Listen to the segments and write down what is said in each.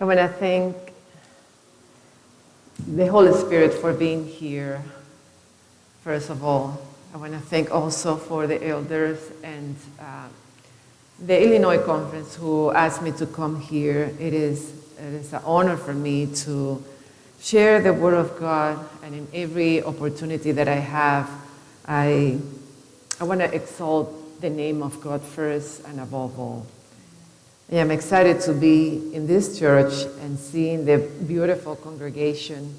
I want to thank the Holy Spirit for being here, first of all. I want to thank also for the elders and the Illinois Conference who asked me to come here. It is an honor for me to share the Word of God, and in every opportunity that I have, I want to exalt the name of God first and above all. I am excited to be in this church and seeing the beautiful congregation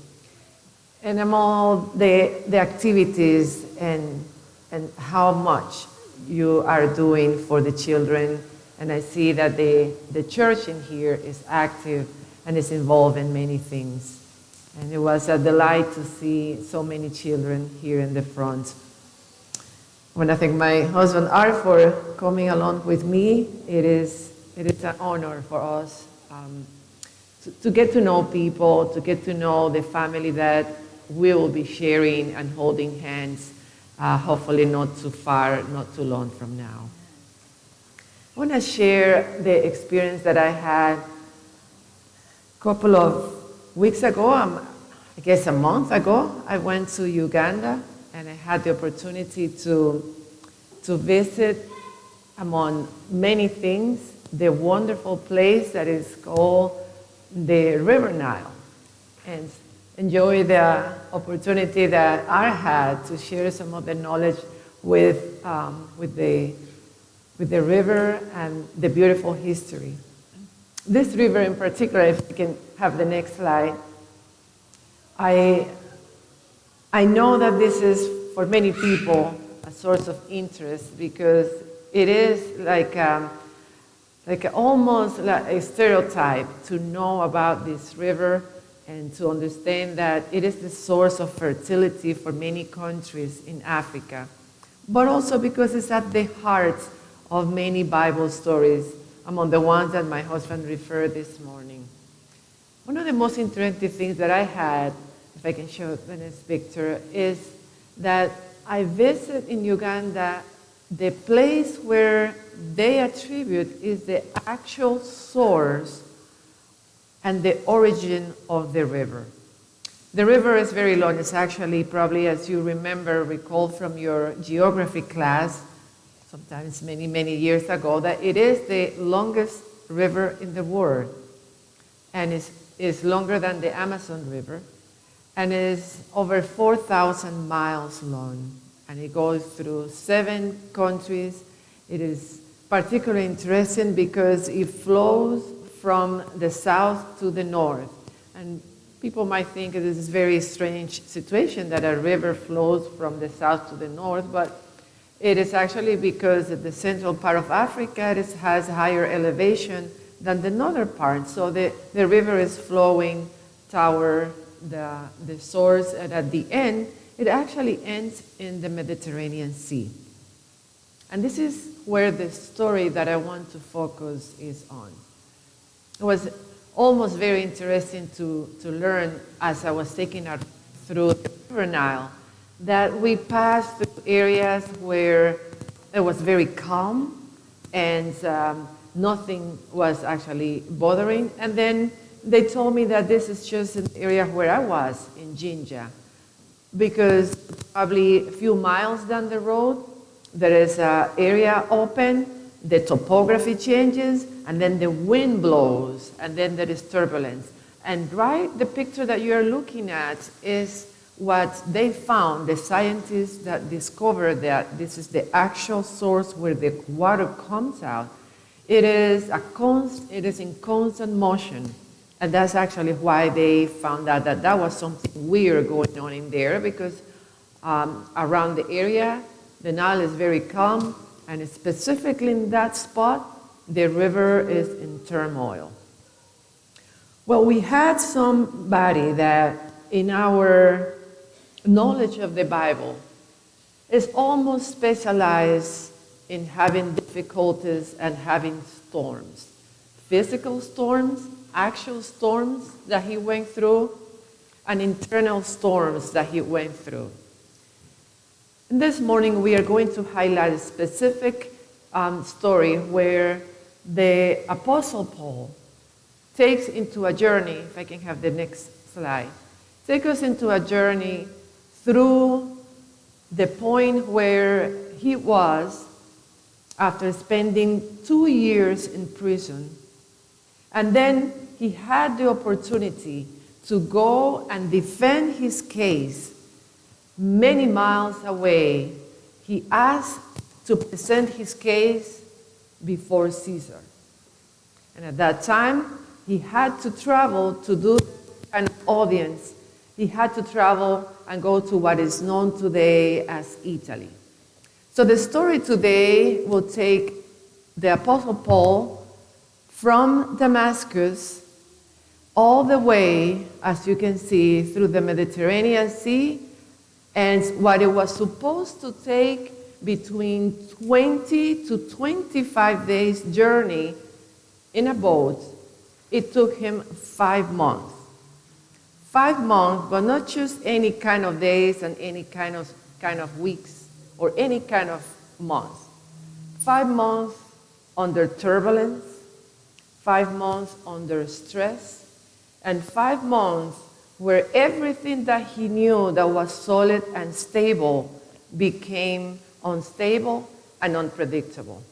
and among all the activities and how much you are doing for the children. And I see that the church in here is active and is involved in many things. And it was a delight to see so many children here in the front. I want to thank my husband Art for coming along with me. It is an honor for us to get to know people, to get to know the family that we will be sharing and holding hands, hopefully not too far, not too long from now. I want to share the experience that I had a couple of weeks ago, I guess a month ago. I went to Uganda and I had the opportunity to visit, among many things, the wonderful place that is called the River Nile, and enjoy the opportunity that I had to share some of the knowledge with the river and the beautiful history. This river in particular, if you can have the next slide, I know that this is for many people a source of interest because it is like almost like a stereotype to know about this river and to understand that it is the source of fertility for many countries in Africa, but also because it's at the heart of many Bible stories, among the ones that my husband referred this morning. One of the most interesting things that I had, if I can show the next picture, is that I visited in Uganda the place where they attribute is the actual source and the origin of the river. The river is very long. It's actually probably, as you recall from your geography class, sometimes many, many years ago, that it is the longest river in the world. And is longer than the Amazon River, and is over 4,000 miles long. And it goes through 7 countries. It is particularly interesting because it flows from the south to the north. And people might think it is a very strange situation that a river flows from the south to the north, but it is actually because the central part of Africa has higher elevation than the northern part. So the river is flowing toward the source, and at the end, it actually ends in the Mediterranean Sea. And this is where the story that I want to focus is on. It was almost very interesting to learn as I was taking us through the River Nile that we passed through areas where it was very calm and nothing was actually bothering. And then they told me that this is just an area where I was in Jinja, because probably a few miles down the road, there is an area open, the topography changes, and then the wind blows, and then there is turbulence. And the picture that you are looking at is what they found, the scientists that discovered that this is the actual source where the water comes out. It is in constant motion. And that's actually why they found out that was something weird going on in there, because around the area, the Nile is very calm, and specifically in that spot, the river is in turmoil. Well, we had somebody that in our knowledge of the Bible is almost specialized in having difficulties and having storms, physical storms, actual storms that he went through, and internal storms that he went through. And this morning we are going to highlight a specific story where the Apostle Paul takes into a journey, if I can have the next slide, take us into a journey through the point where he was after spending 2 years in prison. And then he had the opportunity to go and defend his case many miles away. He asked to present his case before Caesar. And at that time, he had to travel to do an audience. He had to travel and go to what is known today as Italy. So the story today will take the Apostle Paul from Damascus all the way, as you can see, through the Mediterranean Sea, and what it was supposed to take between 20 to 25 days journey in a boat, it took him 5 months. 5 months, but not just any kind of days and any kind of weeks or any kind of months. 5 months under turbulence, 5 months under stress, and 5 months where everything that he knew that was solid and stable became unstable and unpredictable.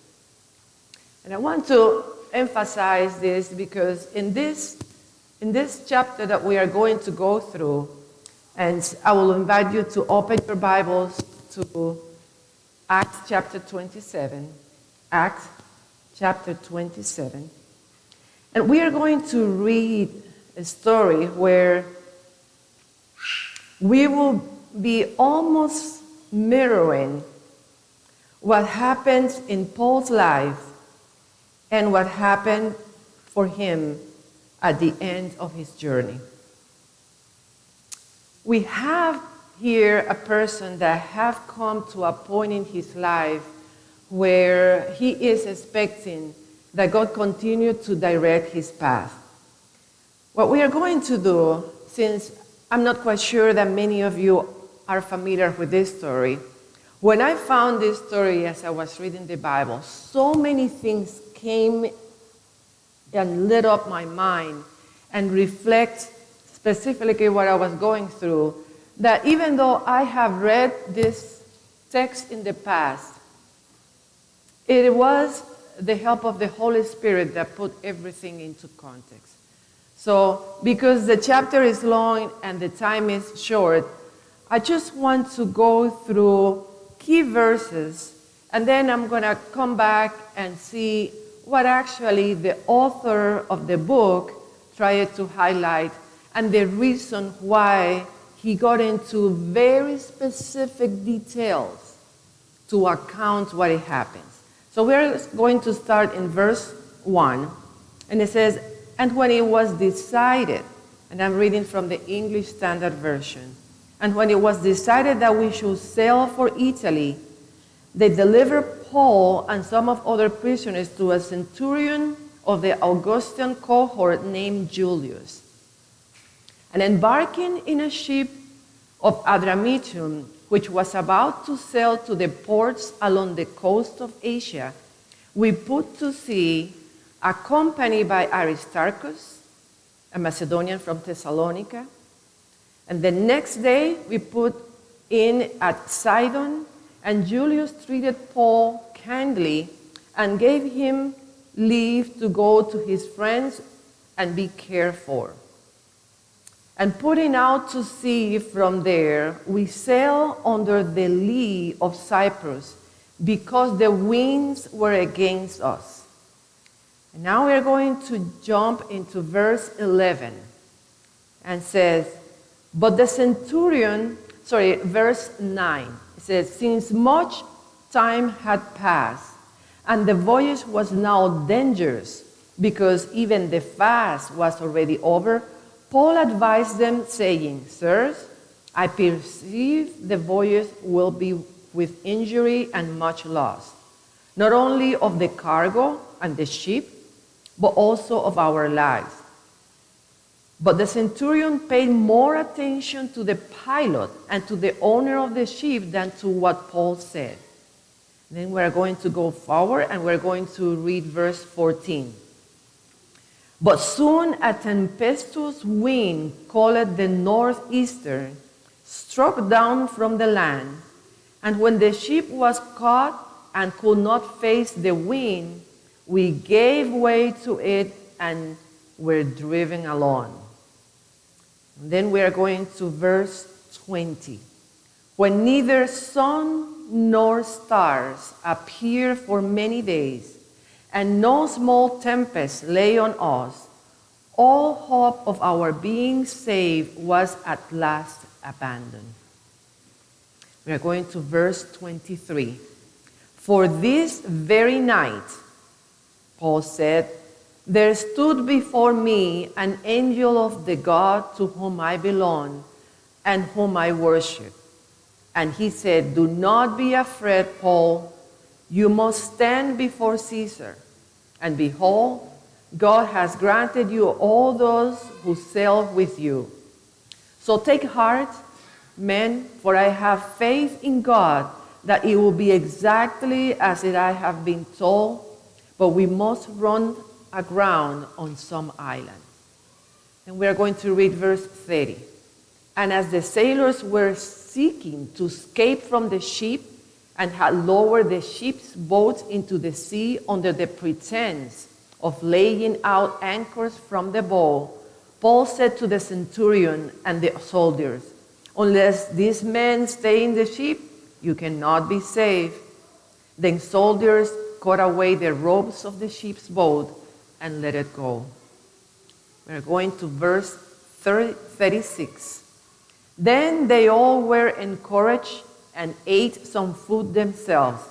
And I want to emphasize this because in this chapter that we are going to go through, and I will invite you to open your Bibles to Acts chapter 27. Acts chapter 27. And we are going to read a story where we will be almost mirroring what happened in Paul's life and what happened for him at the end of his journey. We have here a person that have come to a point in his life where he is expecting that God continue to direct his path. What we are going to do, since I'm not quite sure that many of you are familiar with this story, when I found this story as I was reading the Bible, so many things came and lit up my mind and reflect specifically what I was going through, that even though I have read this text in the past, it was the help of the Holy Spirit that put everything into context. So, because the chapter is long and the time is short, I just want to go through key verses, and then I'm going to come back and see what actually the author of the book tried to highlight and the reason why he got into very specific details to account what it happens. So we're going to start in verse 1, and it says, "And when it was decided," and I'm reading from the English Standard Version, "and when it was decided that we should sail for Italy, they delivered Paul and some of other prisoners to a centurion of the Augustan cohort named Julius. And embarking in a ship of Adramyttium, which was about to sail to the ports along the coast of Asia, we put to sea, accompanied by Aristarchus, a Macedonian from Thessalonica. And the next day we put in at Sidon, and Julius treated Paul kindly and gave him leave to go to his friends and be cared for. And putting out to sea from there, we sailed under the lee of Cyprus because the winds were against us." And now we are going to jump into verse 11 and says, verse 9. It says, "Since much time had passed, and the voyage was now dangerous, because even the fast was already over, Paul advised them, saying, 'Sirs, I perceive the voyage will be with injury and much loss, not only of the cargo and the ship, but also of our lives.' But the centurion paid more attention to the pilot and to the owner of the ship than to what Paul said." Then we're going to go forward and we're going to read verse 14. But soon a tempestuous wind, called the northeaster, struck down from the land, and when the ship was caught and could not face the wind, we gave way to it and were driven along. And then we are going to verse 20. When neither sun nor stars appeared for many days, and no small tempest lay on us, all hope of our being saved was at last abandoned. We are going to verse 23. For this very night, Paul said, there stood before me an angel of the God to whom I belong and whom I worship. And he said, do not be afraid, Paul. You must stand before Caesar. And behold, God has granted you all those who sail with you. So take heart, men, for I have faith in God that it will be exactly as I have been told, but we must run aground on some island. And we are going to read verse 30. And as the sailors were seeking to escape from the ship and had lowered the ship's boat into the sea under the pretense of laying out anchors from the bow, Paul said to the centurion and the soldiers, unless these men stay in the ship, you cannot be saved. Then soldiers cut away the ropes of the ship's boat and let it go. We're going to verse 36. Then they all were encouraged and ate some food themselves.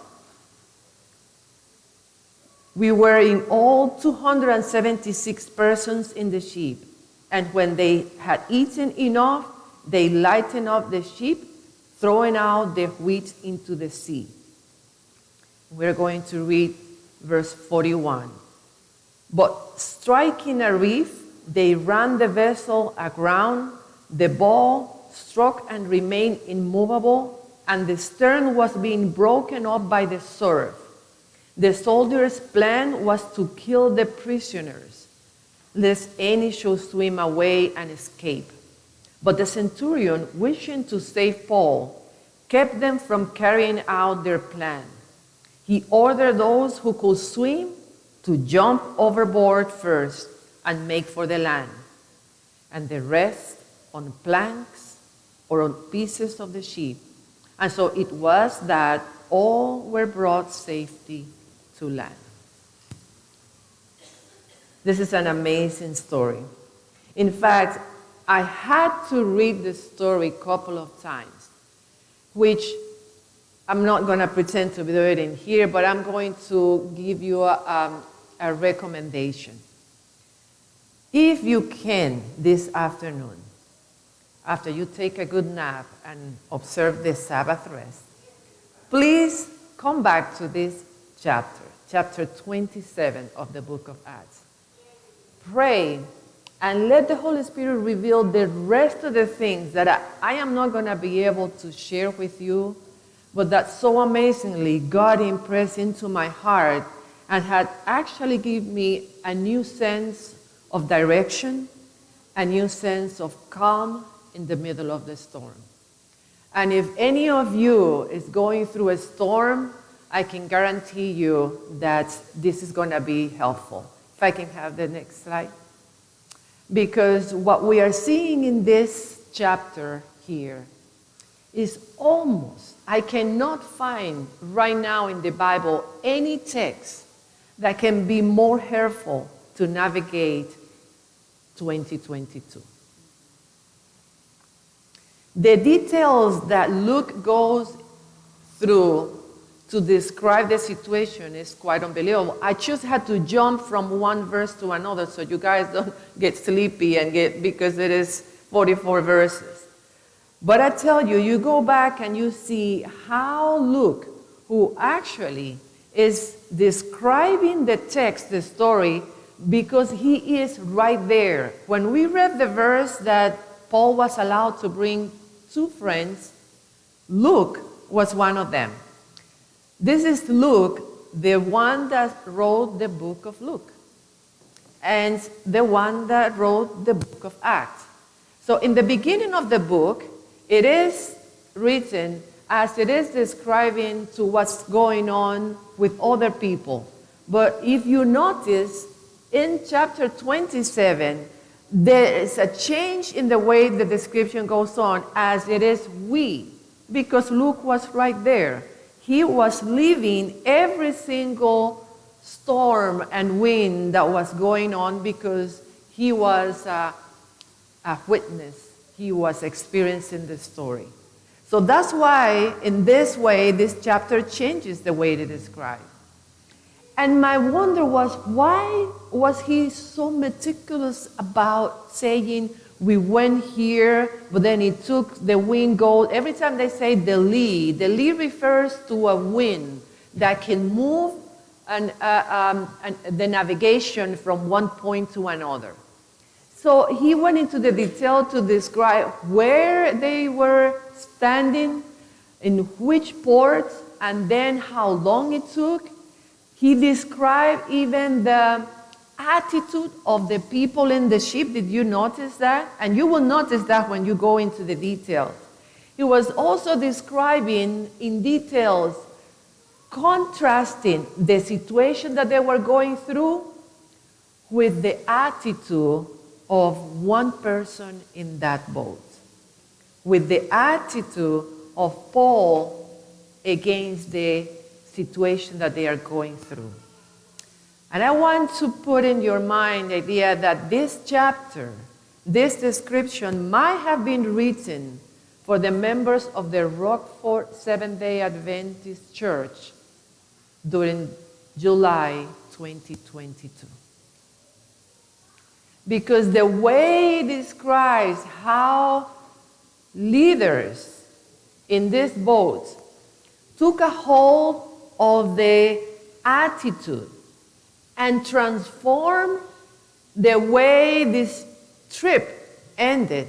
We were in all 276 persons in the ship, and when they had eaten enough, they lightened up the ship, throwing out the wheat into the sea. We're going to read verse 41. But striking a reef, they ran the vessel aground, the bow struck and remained immovable, and the stern was being broken up by the surf. The soldiers' plan was to kill the prisoners, lest any should swim away and escape. But the centurion, wishing to save Paul, kept them from carrying out their plan. He ordered those who could swim to jump overboard first and make for the land, and the rest on planks or on pieces of the ship. And so it was that all were brought safely to land. This is an amazing story. In fact, I had to read the story a couple of times, which I'm not going to pretend to be doing it here, but I'm going to give you a recommendation. If you can this afternoon, after you take a good nap and observe the Sabbath rest, please come back to this chapter, chapter 27 of the book of Acts. Pray and let the Holy Spirit reveal the rest of the things that I am not going to be able to share with you, but that so amazingly God impressed into my heart and had actually given me a new sense of direction, a new sense of calm in the middle of the storm. And if any of you is going through a storm, I can guarantee you that this is going to be helpful. If I can have the next slide. Because what we are seeing in this chapter here is almost, I cannot find right now in the Bible any text that can be more helpful to navigate 2022. The details that Luke goes through to describe the situation is quite unbelievable. I just had to jump from one verse to another so you guys don't get sleepy because it is 44 verses. But I tell you, you go back and you see how Luke, who actually is describing the text, the story, because he is right there. When we read the verse that Paul was allowed to bring 2 friends, Luke was one of them. This is Luke, the one that wrote the book of Luke. and the one that wrote the book of Acts. So in the beginning of the book, it is written as it is describing to what's going on with other people. But if you notice, in chapter 27, there is a change in the way the description goes on, as it is we, because Luke was right there. He was living every single storm and wind that was going on because he was a witness. He was experiencing the story. So that's why, in this way, this chapter changes the way to describe. And my wonder was, why was he so meticulous about saying, we went here, but then he took the wind gold? Every time they say the lee refers to a wind that can move and the navigation from one point to another. So he went into the detail to describe where they were standing, in which port, and then how long it took. He described even the attitude of the people in the ship. Did you notice that? And you will notice that when you go into the details. He was also describing in details, contrasting the situation that they were going through with the attitude of one person in that boat, with the attitude of Paul against the situation that they are going through. And I want to put in your mind the idea that this chapter, this description might have been written for the members of the Rockford Seventh-day Adventist Church during July 2022. Because the way it describes how leaders in this boat took a hold of the attitude and transformed the way this trip ended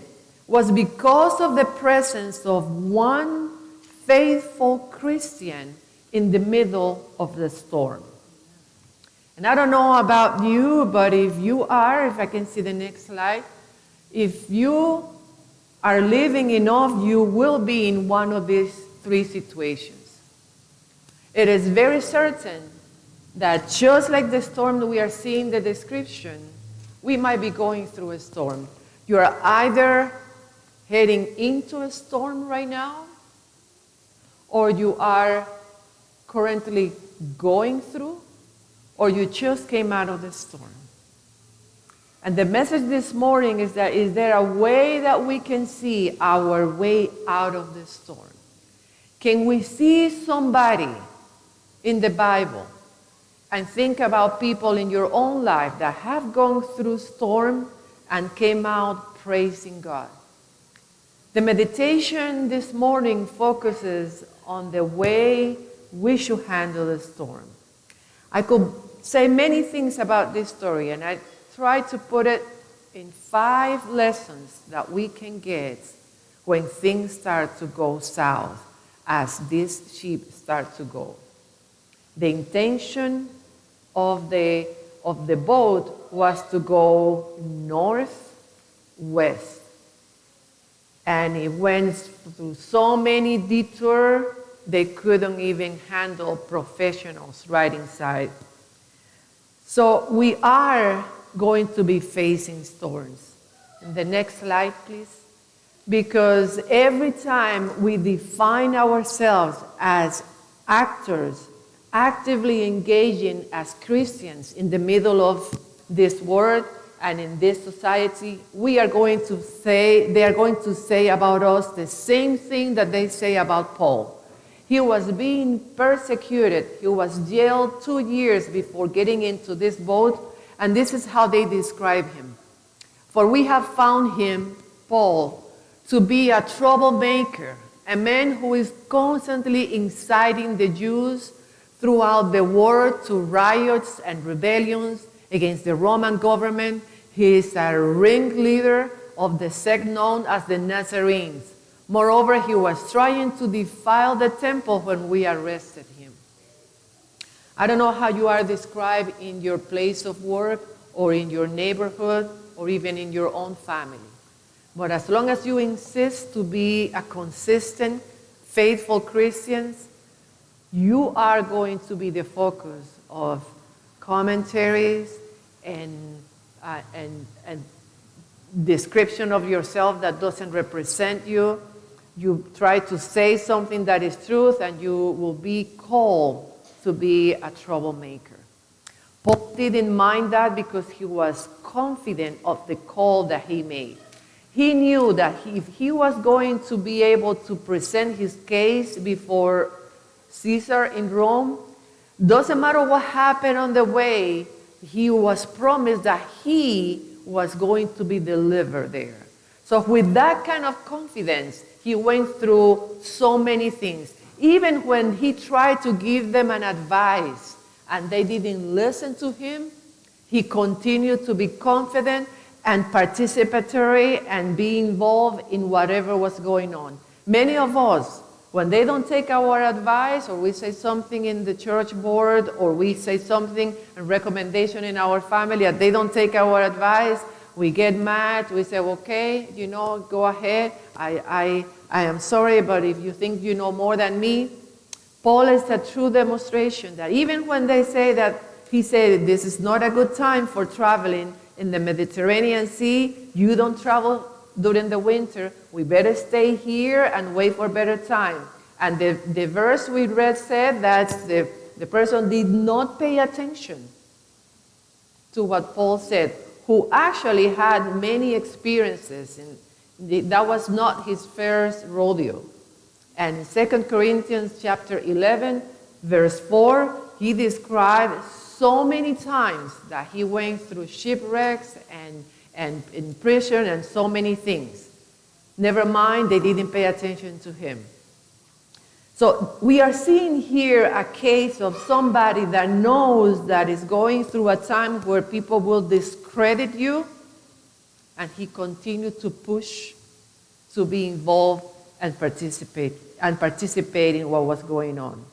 was because of the presence of one faithful Christian in the middle of the storm. And I don't know about you, but if you are, if I can see the next slide, if you are living enough, you will be in one of these three situations. It is very certain that just like the storm that we are seeing the description, we might be going through a storm. You are either heading into a storm right now, or you are currently going through, or you just came out of the storm. And the message this morning is that, is there a way that we can see our way out of the storm? Can we see somebody in the Bible and think about people in your own life that have gone through storm and came out praising God? The meditation this morning focuses on the way we should handle the storm. I could say many things about this story, and I try to put it in 5 lessons that we can get when things start to go south, as this ship starts to go. The intention of the boat was to go northwest. And it went through so many detours, they couldn't even handle professionals right inside. So we are going to be facing storms. And the next slide, please. Because every time we define ourselves as actors, actively engaging as Christians in the middle of this world and in this society, they are going to say about us the same thing that they say about Paul. He was being persecuted. He was jailed 2 years before getting into this boat, and this is how they describe him. For we have found him, Paul, to be a troublemaker, a man who is constantly inciting the Jews throughout the world to riots and rebellions against the Roman government. He is a ringleader of the sect known as the Nazarenes. Moreover, he was trying to defile the temple when we arrested him. I don't know how you are described in your place of work or in your neighborhood or even in your own family. But as long as you insist to be a consistent, faithful Christian, you are going to be the focus of commentaries and description of yourself that doesn't represent you. You try to say something that is truth, and you will be called to be a troublemaker. Paul didn't mind that because he was confident of the call that he made. He knew that if he was going to be able to present his case before Caesar in Rome, doesn't matter what happened on the way, he was promised that he was going to be delivered there. So with that kind of confidence, he went through so many things. Even when he tried to give them an advice and they didn't listen to him, he continued to be confident and participatory and be involved in whatever was going on. Many of us, when they don't take our advice, or we say something in the church board, or we say something, a recommendation in our family, and they don't take our advice, we get mad. We say, okay, go ahead. I am sorry, but if you think you know more than me. Paul is a true demonstration that even when they say that, he said, this is not a good time for traveling in the Mediterranean Sea. You don't travel during the winter. We better stay here and wait for a better time. And the verse we read said that the person did not pay attention to what Paul said, who actually had many experiences. And that was not his first rodeo. And in 2 Corinthians chapter 11, verse 4, he described so many times that he went through shipwrecks and in prison and so many things. Never mind, they didn't pay attention to him. So we are seeing here a case of somebody that knows that is going through a time where people will discredit you, and he continued to push to be involved and participate in what was going on.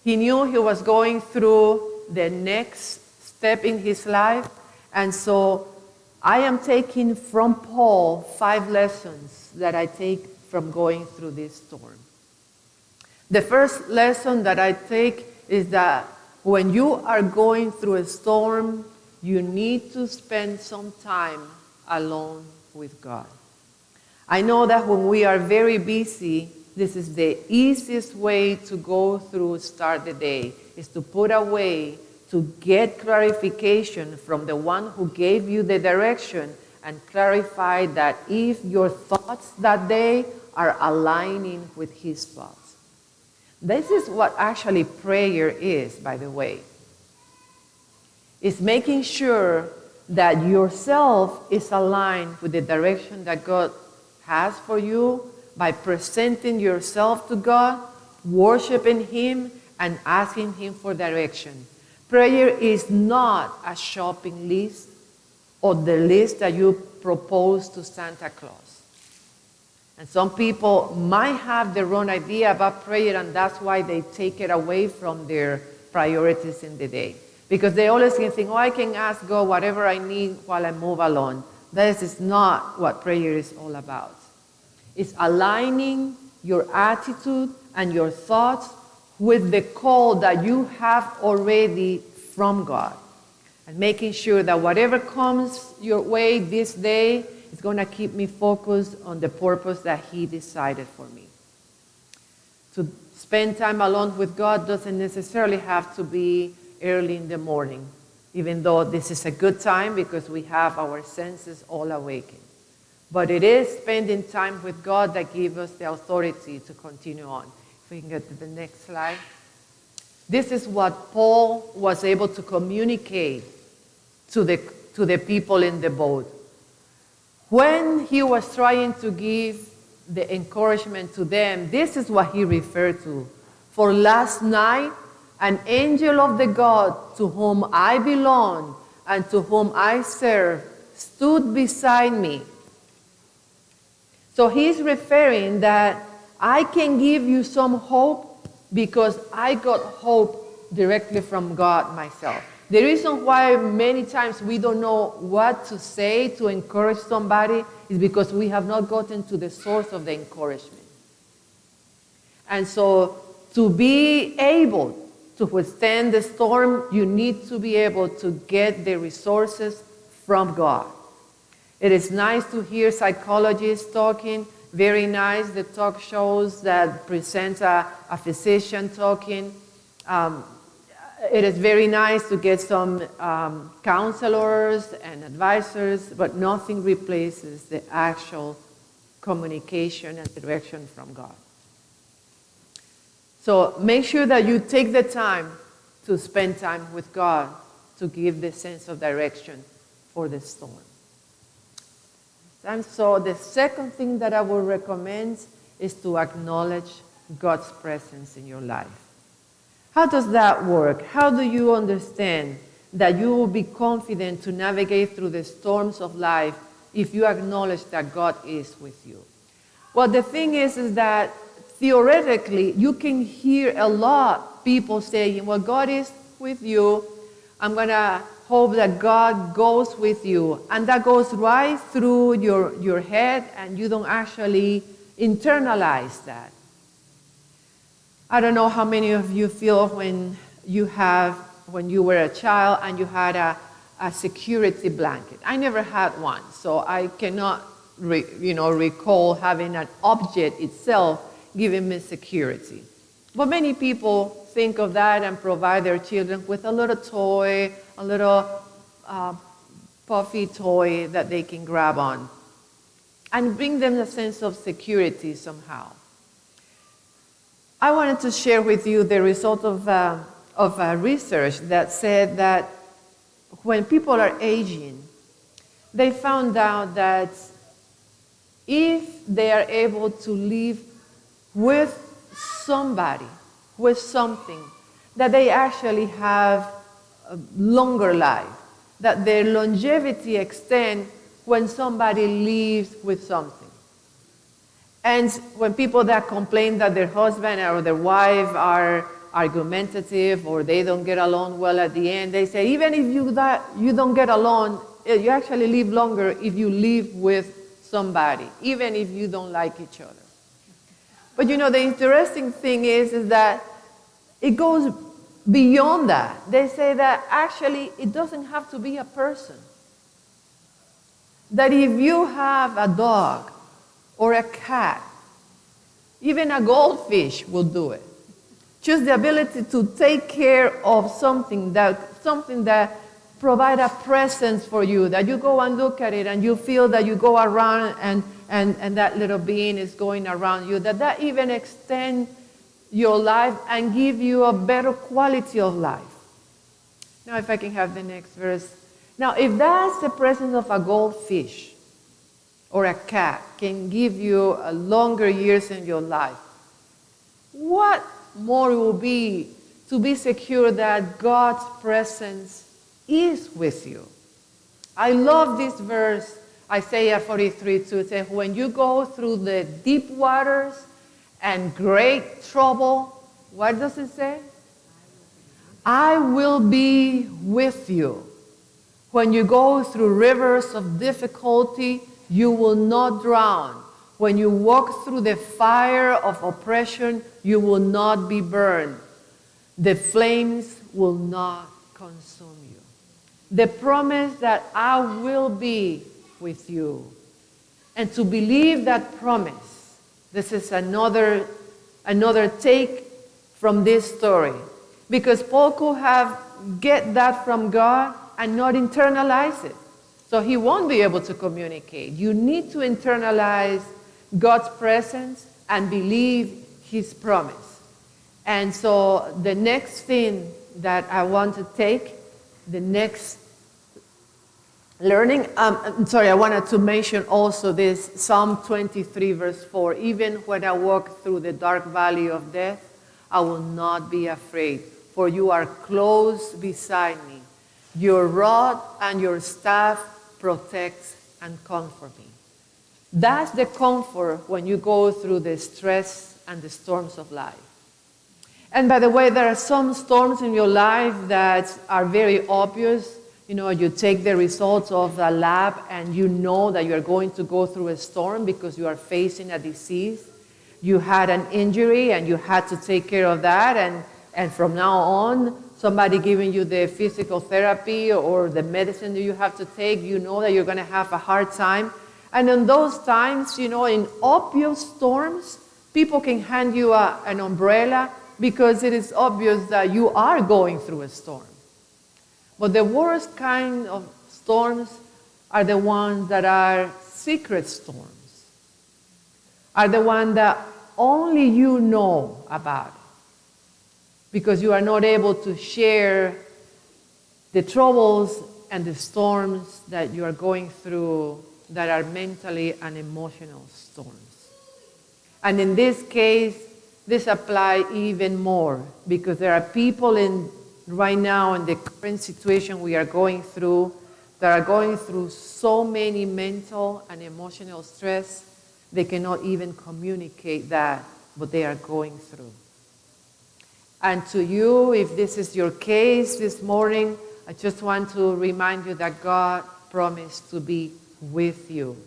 He knew he was going through the next step in his life, and so I am taking from Paul 5 lessons that I take from going through this storm. The first lesson that I take is that when you are going through a storm, you need to spend some time alone with God. I know that when we are very busy, this is the easiest way to start the day, is to put away, to get clarification from the one who gave you the direction, and clarify that if your thoughts that day are aligning with his thoughts. This is what actually prayer is, by the way. It's making sure that yourself is aligned with the direction that God has for you by presenting yourself to God, worshiping him, and asking him for direction. Prayer is not a shopping list or the list that you propose to Santa Claus. And some people might have the wrong idea about prayer, and that's why they take it away from their priorities in the day. Because they always can think, I can ask God whatever I need while I move along. This is not what prayer is all about. It's aligning your attitude and your thoughts with the call that you have already from God. And making sure that whatever comes your way this day is going to keep me focused on the purpose that he decided for me. To spend time alone with God doesn't necessarily have to be early in the morning, even though this is a good time because we have our senses all awakened. But it is spending time with God that gives us the authority to continue on. If we can get to the next slide. This is what Paul was able to communicate to the people in the boat. When he was trying to give the encouragement to them, this is what he referred to. For last night, an angel of the God to whom I belong and to whom I serve stood beside me. So he's referring that I can give you some hope because I got hope directly from God myself. The reason why many times we don't know what to say to encourage somebody is because we have not gotten to the source of the encouragement. And so to be able to withstand the storm, you need to be able to get the resources from God. It is nice to hear psychologists talking, very nice, the talk shows that present a physician talking. It is very nice to get some counselors and advisors, but nothing replaces the actual communication and direction from God. So make sure that you take the time to spend time with God to give the sense of direction for the storm. And so the second thing that I would recommend is to acknowledge God's presence in your life. How does that work? How do you understand that you will be confident to navigate through the storms of life if you acknowledge that God is with you? Well, the thing is that theoretically, you can hear a lot people saying, well, God is with you. I'm going to hope that God goes with you. And that goes right through your head, and you don't actually internalize that. I don't know how many of you feel when you were a child and you had a security blanket. I never had one, so I cannot recall having an object itself giving me security. But many people think of that and provide their children with a little toy, a little puffy toy that they can grab on, and bring them a sense of security somehow. I wanted to share with you the result of research that said that when people are aging, they found out that if they are able to live with somebody, with something, that they actually have a longer life, that their longevity extends when somebody lives with something. And when people that complain that their husband or their wife are argumentative or they don't get along well at the end, they say, even if you don't get along, you actually live longer if you live with somebody, even if you don't like each other. But the interesting thing is that it goes beyond that. They say that actually it doesn't have to be a person. That if you have a dog or a cat, even a goldfish will do it. Just the ability to take care of something that provides a presence for you, that you go and look at it and you feel that you go around and that little being is going around you, that even extends your life and give you a better quality of life. Now, if I can have the next verse. Now, if that's the presence of a goldfish or a cat can give you a longer years in your life, what more will be to be secure that God's presence is with you? I love this verse, Isaiah 43:2. It says, when you go through the deep waters and great trouble, what does it say? I will be with you. When you go through rivers of difficulty, you will not drown. When you walk through the fire of oppression, you will not be burned. The flames will not consume you. The promise that I will be with you. And to believe that promise, this is another take from this story. Because Paul could have get that from God and not internalize it. So he won't be able to communicate. You need to internalize God's presence and believe his promise. And so the next thing that I want to take, the next learning, I wanted to mention also this Psalm 23 verse 4. Even when I walk through the dark valley of death, I will not be afraid, for you are close beside me. Your rod and your staff protects and comfort me. That's the comfort when you go through the stress and the storms of life. And by the way, there are some storms in your life that are very obvious. You know, you take the results of the lab and you know that you are going to go through a storm because you are facing a disease. You had an injury and you had to take care of that. And from now on, somebody giving you the physical therapy or the medicine that you have to take, you know that you're going to have a hard time. And in those times, you know, in obvious storms, people can hand you an umbrella because it is obvious that you are going through a storm. But the worst kind of storms are the ones that are secret storms, are the ones that only you know about, because you are not able to share the troubles and the storms that you are going through that are mentally and emotional storms. And in this case, this applies even more because there are people right now in the current situation we are going through that are going through so many mental and emotional stress, they cannot even communicate that, what they are going through. And to you, if this is your case this morning, I just want to remind you that God promised to be with you.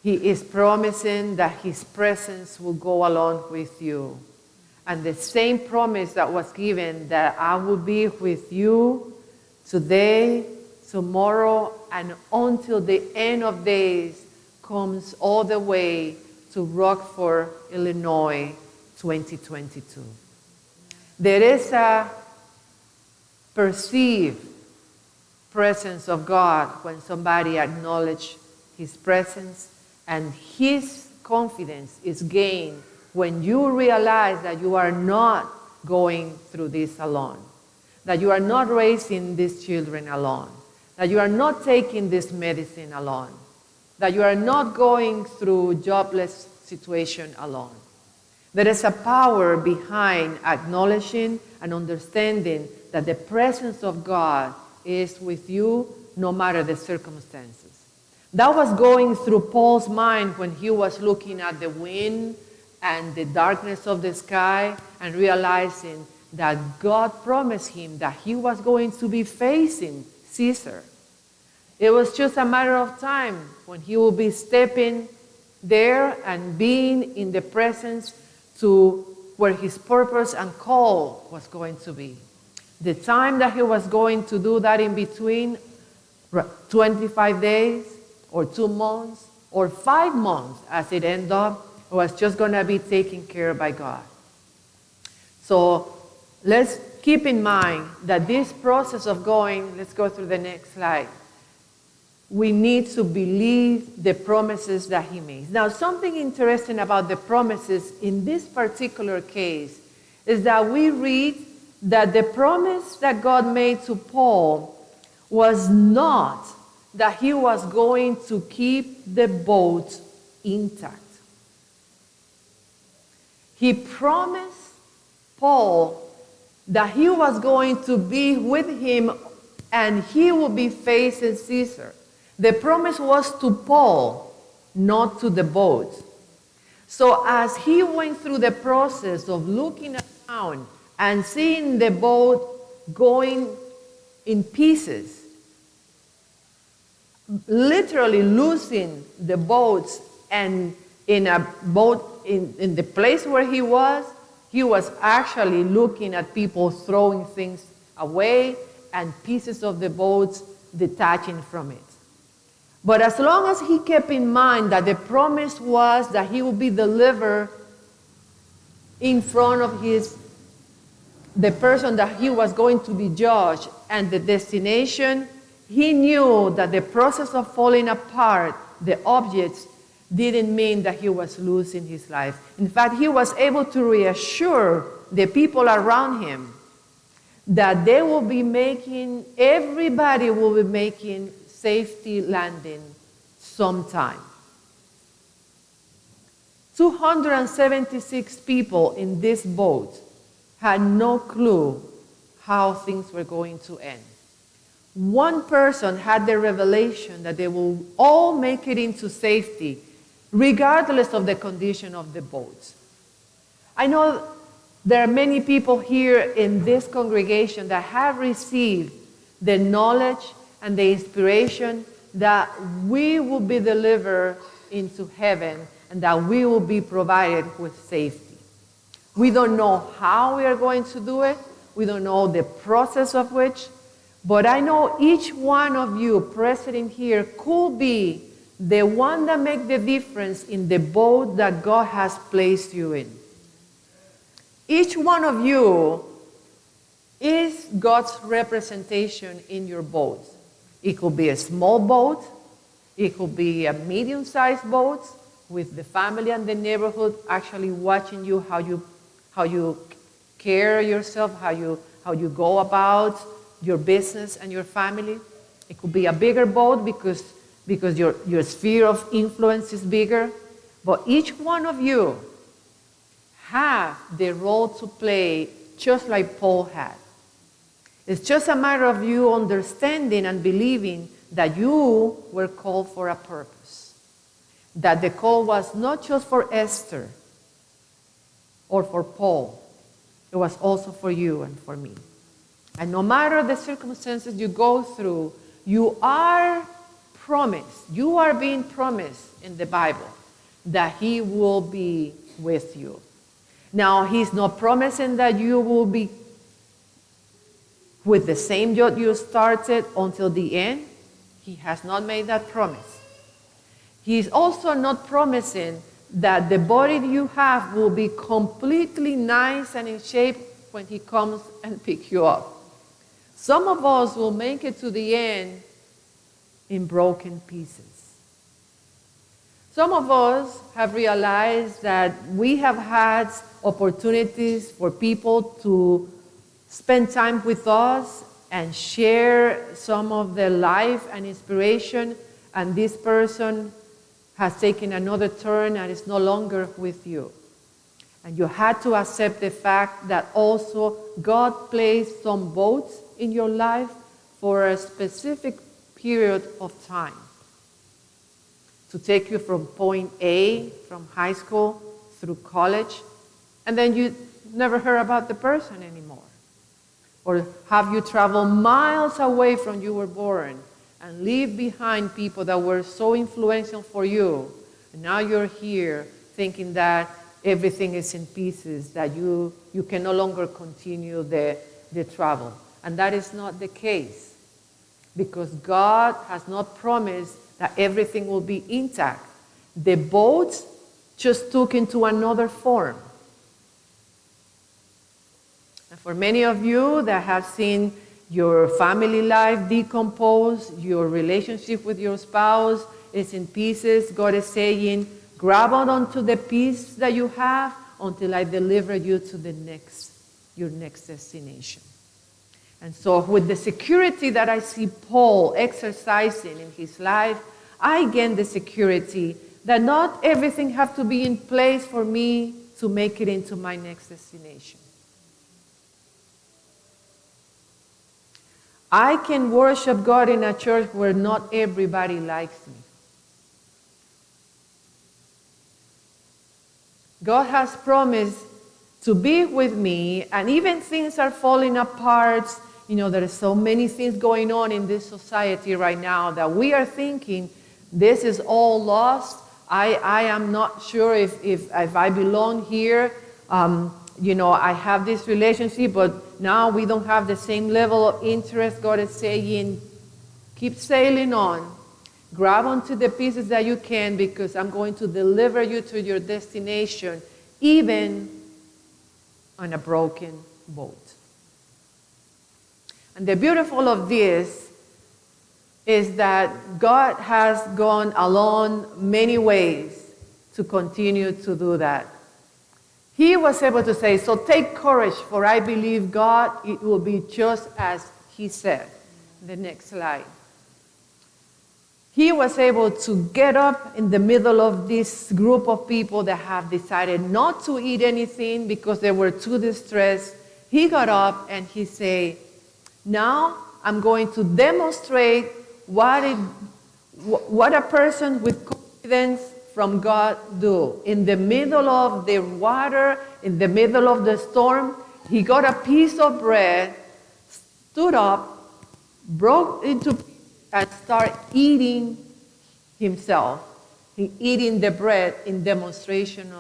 He is promising that His presence will go along with you. And the same promise that was given, that I will be with you today, tomorrow, and until the end of days, comes all the way to Rockford, Illinois, 2022. There is a perceived presence of God when somebody acknowledges His presence, and His confidence is gained when you realize that you are not going through this alone, that you are not raising these children alone, that you are not taking this medicine alone, that you are not going through jobless situation alone. There is a power behind acknowledging and understanding that the presence of God is with you no matter the circumstances. That was going through Paul's mind when he was looking at the wind and the darkness of the sky and realizing that God promised him that he was going to be facing Caesar. It was just a matter of time when he will be stepping there and being in the presence to where his purpose and call was going to be. The time that he was going to do that in between, 25 days or 2 months or 5 months as it ended up, was just going to be taken care of by God. So let's keep in mind that this process of going, let's go through the next slide. We need to believe the promises that he makes. Now, something interesting about the promises in this particular case is that we read that the promise that God made to Paul was not that he was going to keep the boat intact. He promised Paul that he was going to be with him and he will be facing Caesar. The promise was to Paul, not to the boat. So as he went through the process of looking around and seeing the boat going in pieces, literally losing the boats, and in a boat in the place where he was actually looking at people throwing things away and pieces of the boats detaching from it. But as long as he kept in mind that the promise was that he would be delivered in front of the person that he was going to be judged and the destination, he knew that the process of falling apart, the objects, didn't mean that he was losing his life. In fact, he was able to reassure the people around him that everybody will be making safety landing sometime. 276 people in this boat had no clue how things were going to end. One person had the revelation that they will all make it into safety, regardless of the condition of the boat. I know There are many people here in this congregation that have received the knowledge and the inspiration that we will be delivered into heaven and that we will be provided with safety. We don't know how we are going to do it. We don't know the process of which, but I know each one of you present here could be the one that makes the difference in the boat that God has placed you in. Each one of you is God's representation in your boat. It could be a small boat. It could be a medium-sized boat with the family and the neighborhood actually watching you, how you care yourself, how you go about your business and your family. It could be a bigger boat because your sphere of influence is bigger. But each one of you have the role to play just like Paul had. It's just a matter of you understanding and believing that you were called for a purpose. That the call was not just for Esther or for Paul. It was also for you and for me. And no matter the circumstances you go through, you are promised, you are being promised in the Bible that He will be with you. Now, He's not promising that you will be with the same job you started until the end. He has not made that promise. He's also not promising that the body you have will be completely nice and in shape when He comes and picks you up. Some of us will make it to the end in broken pieces. Some of us have realized that we have had opportunities for people to spend time with us and share some of their life and inspiration, and this person has taken another turn and is no longer with you. And you had to accept the fact that also God placed some boats in your life for a specific period of time to take you from point A, from high school through college, and then you never heard about the person anymore. Or have you traveled miles away from you were born and leave behind people that were so influential for you, and now you're here thinking that everything is in pieces, that you can no longer continue the travel. And that is not the case, because God has not promised that everything will be intact. The boat just took into another form. And for many of you that have seen your family life decompose, your relationship with your spouse is in pieces, God is saying, grab onto the piece that you have until I deliver you to your next destination. And so with the security that I see Paul exercising in his life, I gain the security that not everything has to be in place for me to make it into my next destination. I can worship God in a church where not everybody likes me. God has promised to be with me, and even things are falling apart. You know, there are so many things going on in this society right now that we are thinking this is all lost. I am not sure if I belong here. I have this relationship, but now we don't have the same level of interest. God is saying, keep sailing on. Grab onto the pieces that you can, because I'm going to deliver you to your destination, even on a broken boat. And the beautiful of this is that God has gone along many ways to continue to do that. He was able to say, so take courage, for I believe God, it will be just as He said. The next slide. He was able to get up in the middle of this group of people that have decided not to eat anything because they were too distressed. He got up and he said, now I'm going to demonstrate what a person with confidence, from God do? In the middle of the water, in the middle of the storm, he got a piece of bread, stood up, broke into pieces, and started eating himself. He eating the bread in demonstration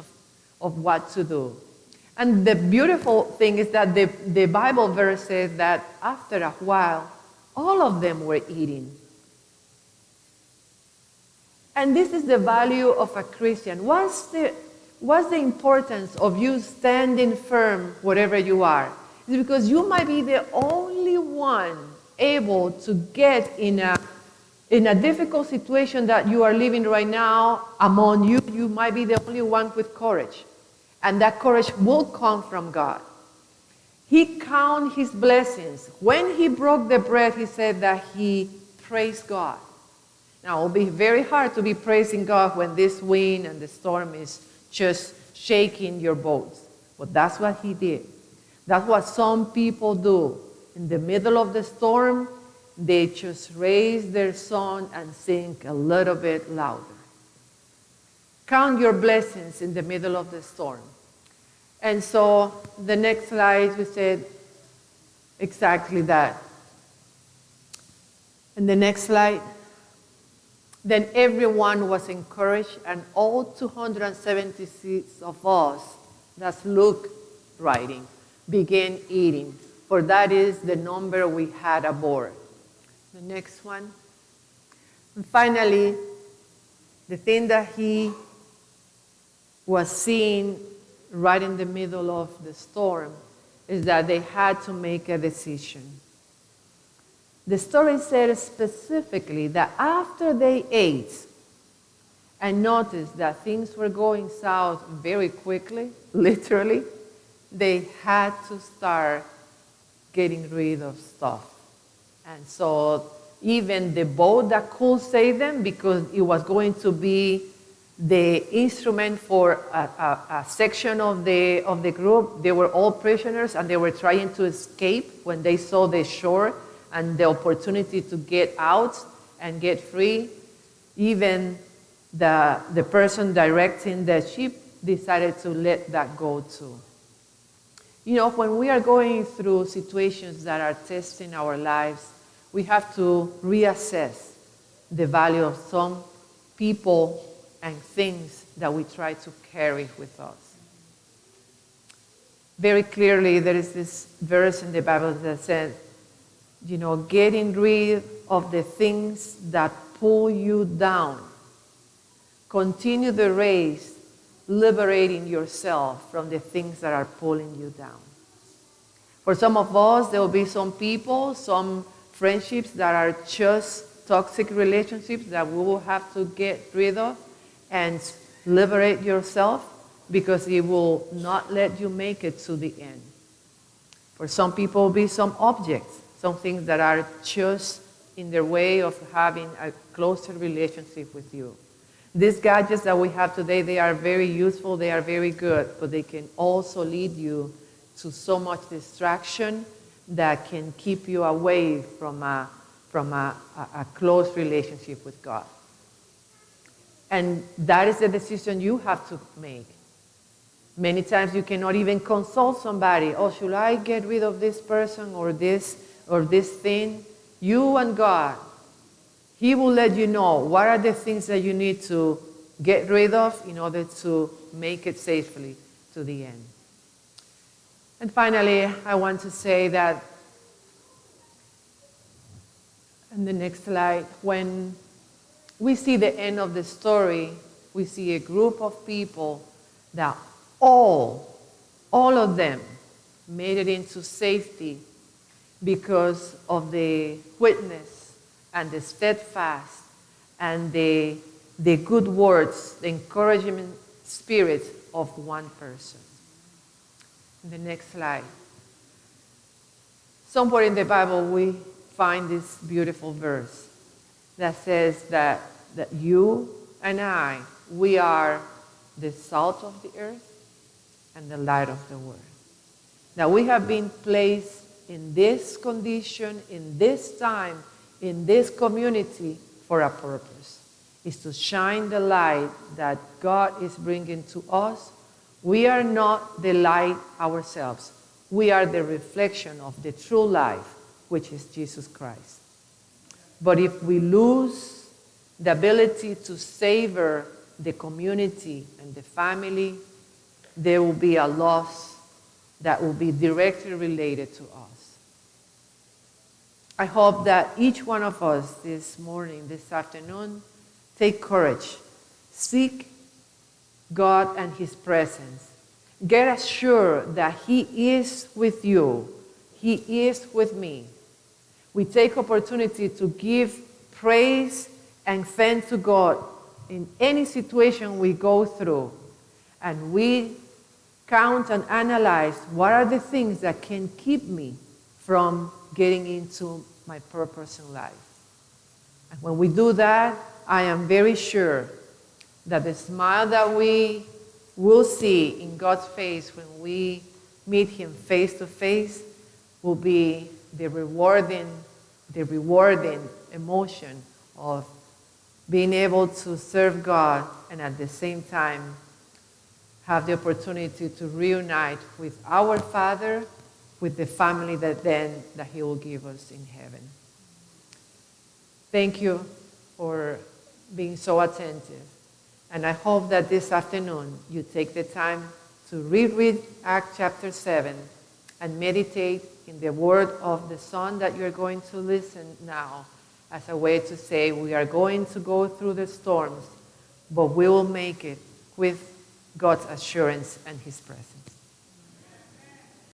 of what to do. And the beautiful thing is that the Bible verse says that after a while, all of them were eating. And this is the value of a Christian. What's the importance of you standing firm wherever you are? It's because you might be the only one able to get in a difficult situation that you are living right now. Among you, you might be the only one with courage. And that courage will come from God. He counted his blessings. When he broke the bread, he said that he praised God. Now, it will be very hard to be praising God when this wind and the storm is just shaking your boats. But that's what he did. That's what some people do. In the middle of the storm, they just raise their song and sing a little bit louder. Count your blessings in the middle of the storm. And so the next slide, we said exactly that. And the next slide, then everyone was encouraged, and all 276 of us, that's Luke writing, began eating, for that is the number we had aboard. The next one. And finally, the thing that he was seeing right in the middle of the storm is that they had to make a decision. The story said specifically that after they ate and noticed that things were going south very quickly, literally, they had to start getting rid of stuff. And so even the boat that could save them, because it was going to be the instrument for a section of the group, they were all prisoners and they were trying to escape when they saw the shore and the opportunity to get out and get free. Even the person directing the ship decided to let that go too. You know, when we are going through situations that are testing our lives, we have to reassess the value of some people and things that we try to carry with us. Very clearly, there is this verse in the Bible that says, you know, getting rid of the things that pull you down. Continue the race, liberating yourself from the things that are pulling you down. For some of us, there will be some people, some friendships that are just toxic relationships that we will have to get rid of and liberate yourself, because it will not let you make it to the end. For some people, it will be some objects, some things that are just in their way of having a closer relationship with you. These gadgets that we have today, they are very useful, they are very good, but they can also lead you to so much distraction that can keep you away from a close relationship with God. And that is the decision you have to make. Many times you cannot even consult somebody. Oh, should I get rid of this person or this thing? You and God, He will let you know what are the things that you need to get rid of in order to make it safely to the end. And finally, I want to say that, in the next slide, when we see the end of the story, we see a group of people that all of them made it into safety because of the witness and the steadfast and the good words, the encouragement spirit of one person. The next slide. Somewhere in the Bible we find this beautiful verse that says that you and I, we are the salt of the earth and the light of the world. Now we have been placed in this condition, in this time, in this community for a purpose. is to shine the light that God is bringing to us. We are not the light ourselves. We are the reflection of the true life, which is Jesus Christ. But if we lose the ability to savor the community and the family, there will be a loss that will be directly related to us. I hope that each one of us this morning, this afternoon, take courage. Seek God and His presence. Get assured that He is with you. He is with me. We take opportunity to give praise and thanks to God in any situation we go through. And we count and analyze what are the things that can keep me from getting into my purpose in life. And when we do that, I am very sure that the smile that we will see in God's face when we meet Him face to face will be the rewarding emotion of being able to serve God and at the same time have the opportunity to reunite with our Father, with the family that He will give us in heaven. Thank you for being so attentive. And I hope that this afternoon you take the time to reread Acts chapter 7 and meditate in the word of the Son that you're going to listen now as a way to say we are going to go through the storms, but we will make it with God's assurance and His presence.